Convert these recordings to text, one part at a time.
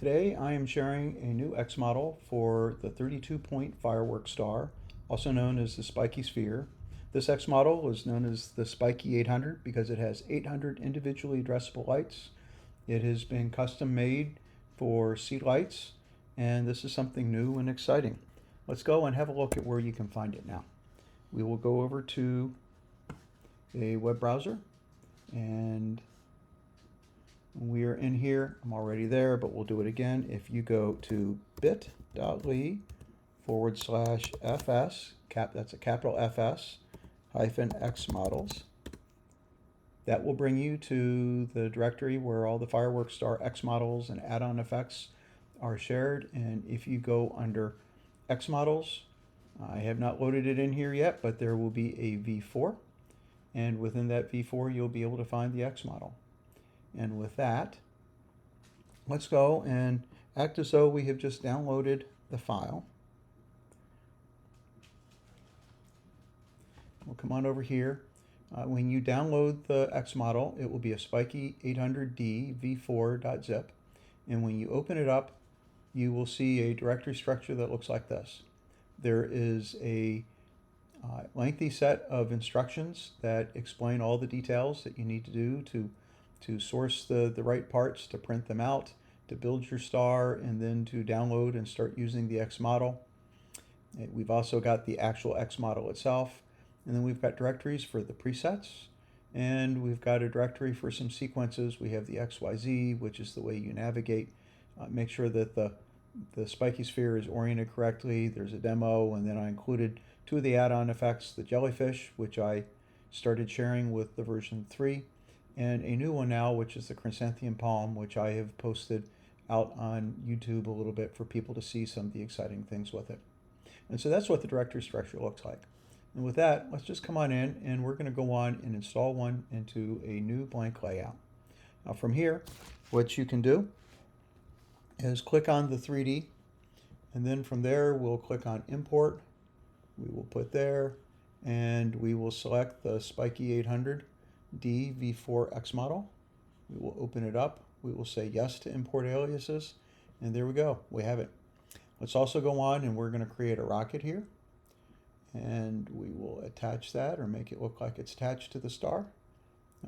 Today I am sharing a new X model for the 32-point Firework Star, also known as the Spikey Sphere. This X model is known as the Spikey800 because it has 800 individually addressable lights. It has been custom made for xLights, and this is something new and exciting. Let's go and have a look at where you can find it now. We will go over to a web browser, and we are in here. I'm already there, but we'll do it again. If you go to bit.ly/fs, that's a capital FS, -xmodels, that will bring you to the directory where all the Firework Star X models and add-on effects are shared. And if you go under X models, I have not loaded it in here yet, but there will be a V4. And within that V4, you'll be able to find the X model. And with that, let's go and act as though we have just downloaded the file. We'll come on over here. When you download the X model, it will be a Spikey800D v4.zip. And when you open it up, you will see a directory structure that looks like this. There is a lengthy set of instructions that explain all the details that you need to do to source the right parts, to print them out, to build your star, and then to download and start using the X model. We've also got the actual X model itself, and then we've got directories for the presets, and we've got a directory for some sequences. We have the XYZ, which is the way you navigate. Make sure that the Spikey Sphere is oriented correctly. There's a demo, and then I included two of the add-on effects, the jellyfish, which I started sharing with the version 3, and a new one now, which is the Chrysanthum palm, which I have posted out on YouTube a little bit for people to see some of the exciting things with it. And so that's what the directory structure looks like. And with that, let's just come on in, and we're going to go on and install one into a new blank layout. Now from here, what you can do is click on the 3D, and then from there we'll click on import. We will put there, and we will select the Spikey800D v4 X model. We will open it up. We will say yes to import aliases, and there we go. We have it. Let's also go on, and we're going to create a rocket here, and we will attach that or make it look like it's attached to the star.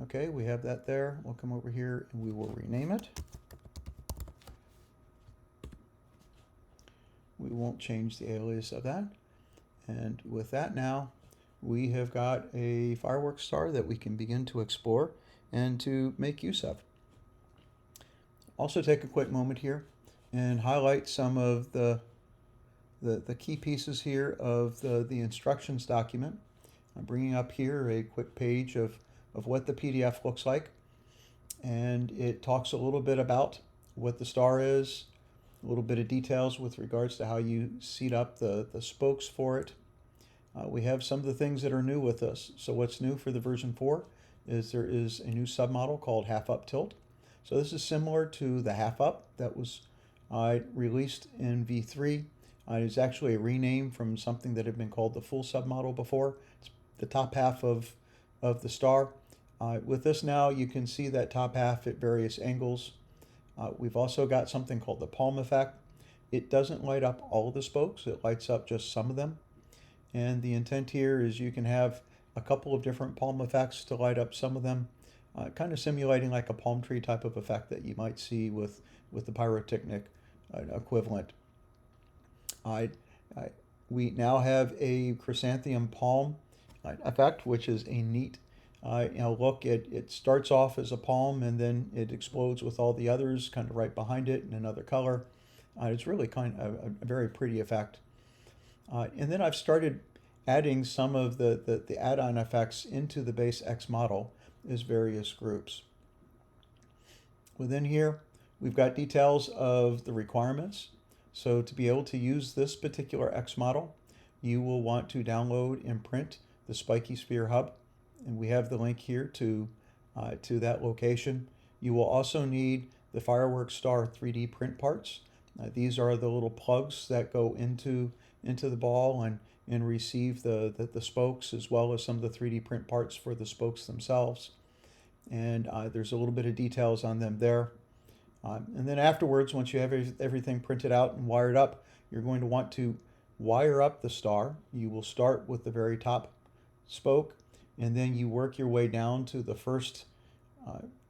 Okay, we have that there. We'll come over here and we will rename it. We won't change the alias of that. And with that now, we have got a Firework Star that we can begin to explore and to make use of. Also take a quick moment here and highlight some of the key pieces here of the instructions document. I'm bringing up here a quick page of what the PDF looks like, and it talks a little bit about what the star is, a little bit of details with regards to how you seat up the spokes for it. We have some of the things that are new with us. So what's new for the version 4 is there is a new submodel called half up tilt. So this is similar to the half up that was released in V3. It is actually a rename from something that had been called the full submodel before. It's the top half of the star. With this now, you can see that top half at various angles. We've also got something called the palm effect. It doesn't light up all of the spokes. It lights up just some of them. And the intent here is you can have a couple of different palm effects to light up some of them, kind of simulating like a palm tree type of effect that you might see with the pyrotechnic equivalent. We now have a chrysanthemum palm effect, which is a neat look. It starts off as a palm, and then it explodes with all the others kind of right behind it in another color. It's really kind of a very pretty effect. And then I've started adding some of the add-on effects into the base X model as various groups. Within here, we've got details of the requirements. So to be able to use this particular X model, you will want to download and print the Spikey Sphere hub. And we have the link here to that location. You will also need the Firework Star 3D print parts. These are the little plugs that go into the ball and receive the spokes, as well as some of the 3D print parts for the spokes themselves. And there's a little bit of details on them there. And then afterwards, once you have everything printed out and wired up, you're going to want to wire up the star. You will start with the very top spoke, and then you work your way down to the first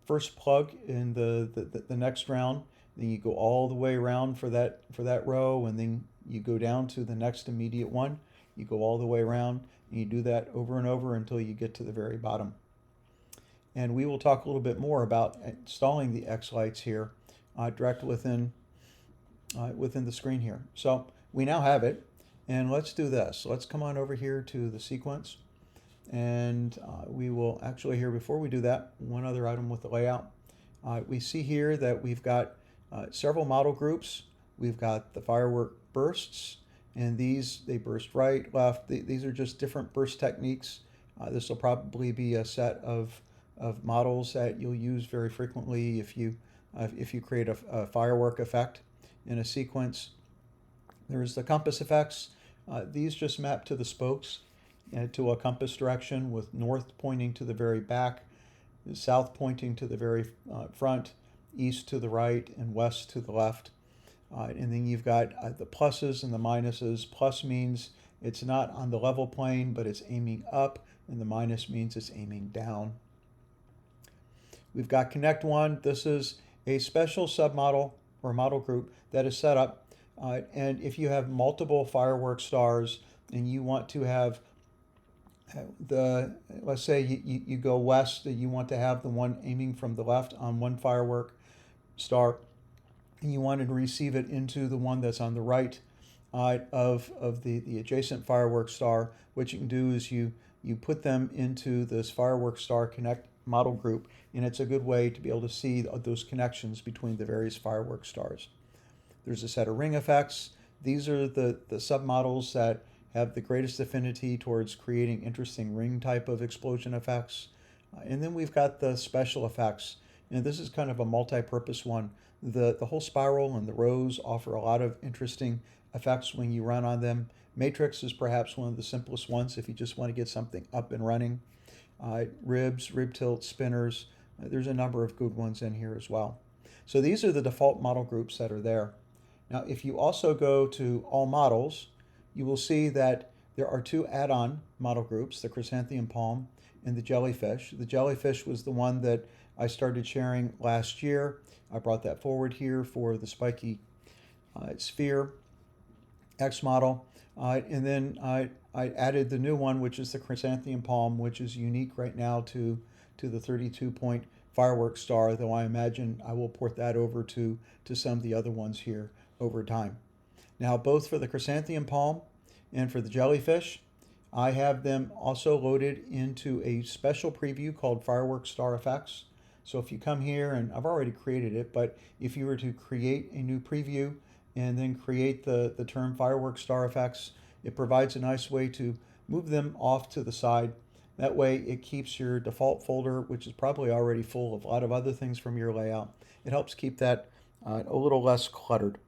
plug in the next round. Then you go all the way around for that row, and then you go down to the next immediate one. You go all the way around, and you do that over and over until you get to the very bottom. And we will talk a little bit more about installing the xLights here directly within the screen here. So we now have it, and let's do this. Let's come on over here to the sequence, and we will actually here, before we do that, one other item with the layout. We see here that we've got several model groups. We've got the firework bursts, and they burst right, left. These are just different burst techniques. This will probably be a set of models that you'll use very frequently if you create a firework effect in a sequence. There's the compass effects. These just map to the spokes to a compass direction, with north pointing to the very back, south pointing to the very front, east to the right, and west to the left. And then you've got the pluses and the minuses. Plus means it's not on the level plane, but it's aiming up, and the minus means it's aiming down. We've got Connect 1. This is a special submodel or model group that is set up. And if you have multiple firework stars and you want to have let's say you go west, you want to have the one aiming from the left on one firework star, and you wanted to receive it into the one that's on the right of the adjacent firework star, what you can do is you put them into this Firework Star Connect model group, and it's a good way to be able to see those connections between the various firework stars. There's a set of ring effects. These are the submodels that have the greatest affinity towards creating interesting ring type of explosion effects. And then we've got the special effects, and this is kind of a multi-purpose one. The whole spiral and the rows offer a lot of interesting effects when you run on them. Matrix is perhaps one of the simplest ones if you just want to get something up and running. Ribs, rib tilt, spinners, there's a number of good ones in here as well. So these are the default model groups that are there. Now if you also go to all models, you will see that there are two add-on model groups, the Chrysanthum palm and the jellyfish. The jellyfish was the one that I started sharing last year. I brought that forward here for the Spikey Sphere X model. And then I added the new one, which is the Chrysanthum palm, which is unique right now to the 32-point Firework Star, though I imagine I will port that over to some of the other ones here over time. Now, both for the Chrysanthum palm and for the jellyfish, I have them also loaded into a special preview called Firework Star Effects. So if you come here, and I've already created it, but if you were to create a new preview and then create the term Firework Star Effects, it provides a nice way to move them off to the side. That way it keeps your default folder, which is probably already full of a lot of other things from your layout. It helps keep that a little less cluttered.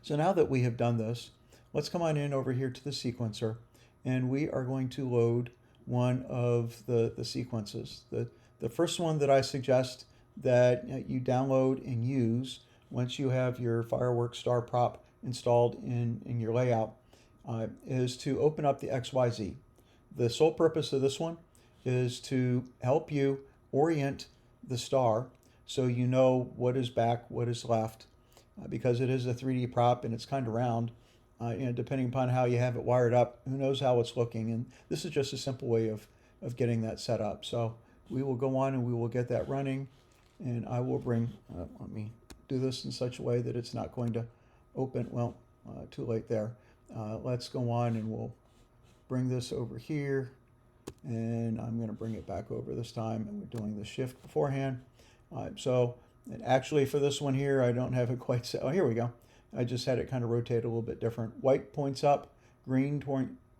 So now that we have done this, let's come on in over here to the sequencer, and we are going to load one of the sequences. The first one that I suggest that you download and use once you have your Firework Star prop installed in your layout is to open up the XYZ. The sole purpose of this one is to help you orient the star so you know what is back, what is left, because it is a 3D prop and it's kind of round. Depending upon how you have it wired up, who knows how it's looking, and this is just a simple way of getting that set up. So we will go on and we will get that running, and I will bring, let me do this in such a way that it's not going to open, well, too late there. Let's go on and we'll bring this over here, and I'm going to bring it back over this time, and we're doing the shift beforehand. And actually for this one here, I don't have it quite set. Oh, here we go. I just had it kind of rotate a little bit different. White points up, green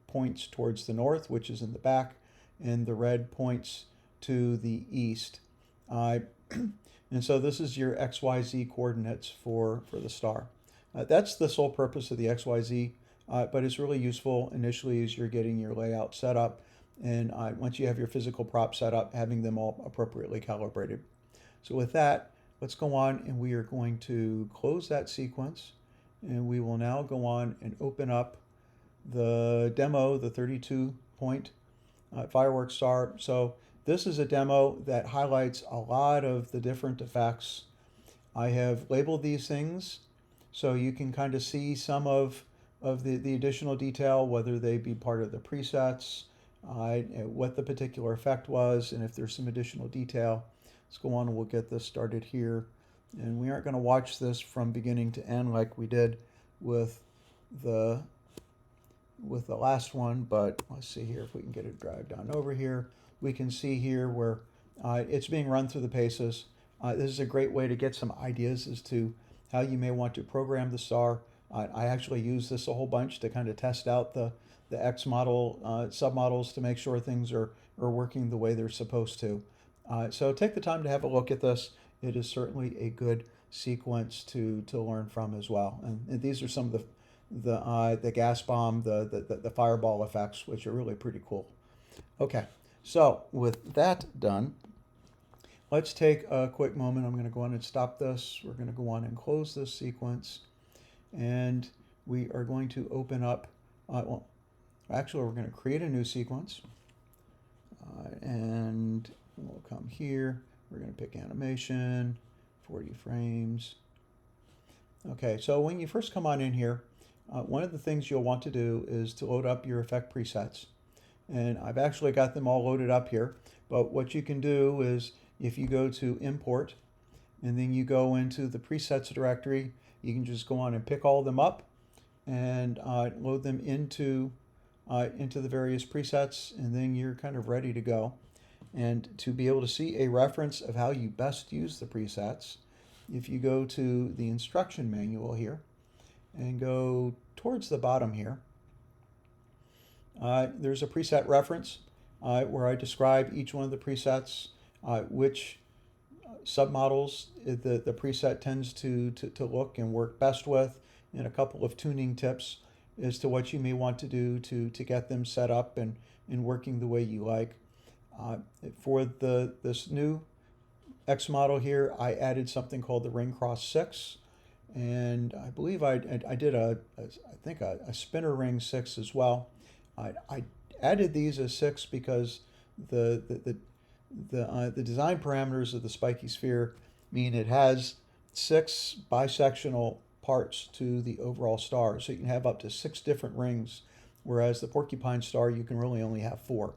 points towards the north, which is in the back, and the red points to the east. And so this is your XYZ coordinates for the star. That's the sole purpose of the XYZ, but it's really useful initially as you're getting your layout set up, and once you have your physical prop set up, having them all appropriately calibrated. So with that, let's go on and we are going to close that sequence, and we will now go on and open up the demo, the 32-point Firework Star. So this is a demo that highlights a lot of the different effects. I have labeled these things so you can kind of see some of the additional detail, whether they be part of the presets, what the particular effect was, and if there's some additional detail. Let's go on and we'll get this started here. And we aren't going to watch this from beginning to end like we did with the last one, but let's see here if we can get it dragged on over here. We can see here where it's being run through the paces. This is a great way to get some ideas as to how you may want to program the star. I actually use this a whole bunch to kind of test out the xModel submodels to make sure things are working the way they're supposed to. So take the time to have a look at this. It is certainly a good sequence to learn from as well. And these are some of the gas bomb, the fireball effects, which are really pretty cool. Okay, so with that done, let's take a quick moment. I'm going to go on and stop this. We're going to go on and close this sequence. And we are going to open up, well, actually we're going to create a new sequence. And we'll come here. We're going to pick animation, 40 frames. Okay, so when you first come on in here, one of the things you'll want to do is to load up your effect presets. And I've actually got them all loaded up here. But what you can do is if you go to Import, and then you go into the presets directory, you can just go on and pick all of them up and load them into the various presets, and then you're kind of ready to go. And to be able to see a reference of how you best use the presets, if you go to the instruction manual here and go towards the bottom here, there's a preset reference where I describe each one of the presets, which submodels the preset tends to look and work best with, and a couple of tuning tips as to what you may want to do to get them set up and working the way you like. For this new xModel here, I added something called the Ring Cross 6, and I believe I did I think a spinner ring 6 as well. I added these as 6 because the design parameters of the Spikey Sphere mean it has 6 bisectional parts to the overall star, so you can have up to 6 different rings, whereas the Porcupine Star you can really only have 4.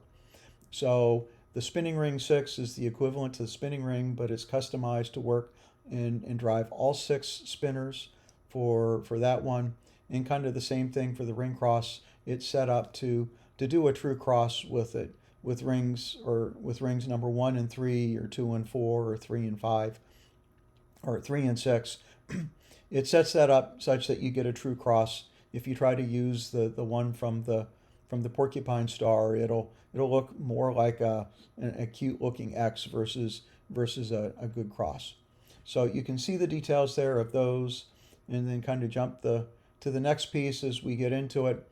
So the spinning ring 6 is the equivalent to the spinning ring, but it's customized to work and drive all 6 spinners for that one. And kind of the same thing for the ring cross. It's set up to do a true cross with it, with rings number 1 and 3, or 2 and 4, or 3 and 5, or 3 and 6. It sets that up such that you get a true cross. If you try to use the one from the Porcupine Star, it'll look more like a cute looking X versus a good cross. So you can see the details there of those, and then kind of jump to the next piece as we get into it.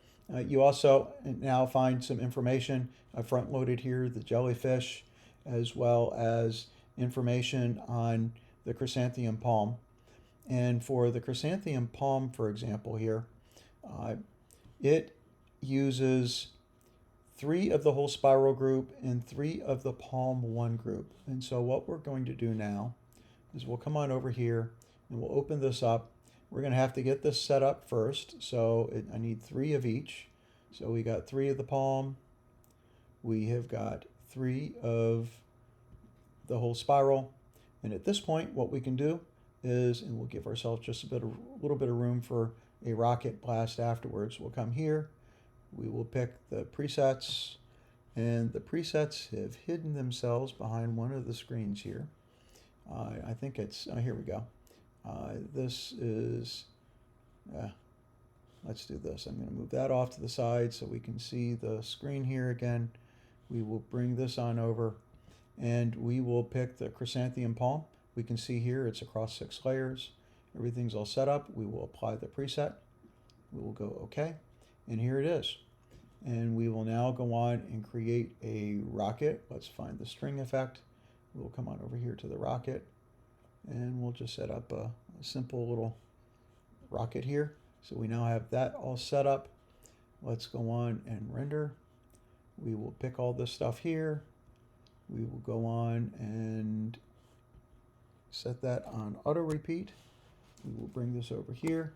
You also now find some information. I front loaded here the jellyfish, as well as information on the chrysanthemum palm. And for the chrysanthemum palm, for example, here, it uses 3 of the whole spiral group and 3 of the palm 1 group. And so what we're going to do now is we'll come on over here and we'll open this up. We're going to have to get this set up first. So I need 3 of each. So we got 3 of the palm. We have got 3 of the whole spiral. And at this point, what we can do is, and we'll give ourselves just a little bit of room for a rocket blast afterwards. We'll come here. We will pick the presets, and the presets have hidden themselves behind one of the screens here. I think it's, here we go. This is, let's do this. I'm going to move that off to the side so we can see the screen here again. We will bring this on over, and we will pick the chrysanthemum palm. We can see here it's across 6 layers. Everything's all set up. We will apply the preset. We will go OK, and here it is. And we will now go on and create a rocket. Let's find the string effect. We'll come on over here to the rocket, And we'll just set up a simple little rocket here. So we now have that all set up. Let's go on and render. We will pick all this stuff here. We will go on and set that on auto repeat. We will bring this over here,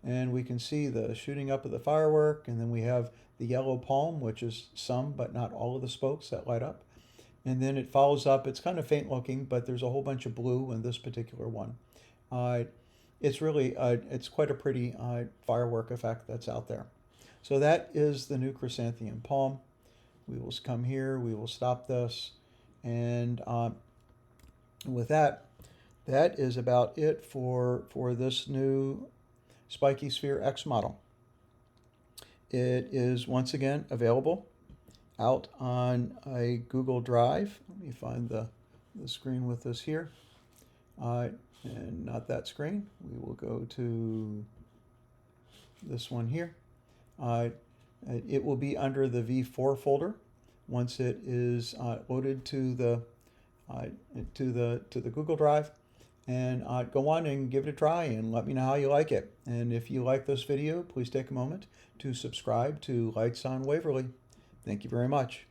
and we can see the shooting up of the firework, and then we have the yellow palm, which is some but not all of the spokes that light up. And then it follows up. It's kind of faint looking, but there's a whole bunch of blue in this particular one. It's really, it's quite a pretty firework effect that's out there. So that is the new Chrysanthum palm. We will come here, we will stop this, and with that, that is about it for this new Spikey Sphere X model. It is once again available out on a Google Drive. Let me find the screen with this here. And not that screen. We will go to this one here. It will be under the V4 folder once it is loaded to the Google Drive. And go on and give it a try and let me know how you like it. And if you like this video, please take a moment to subscribe to Lights on Waverly. Thank you very much.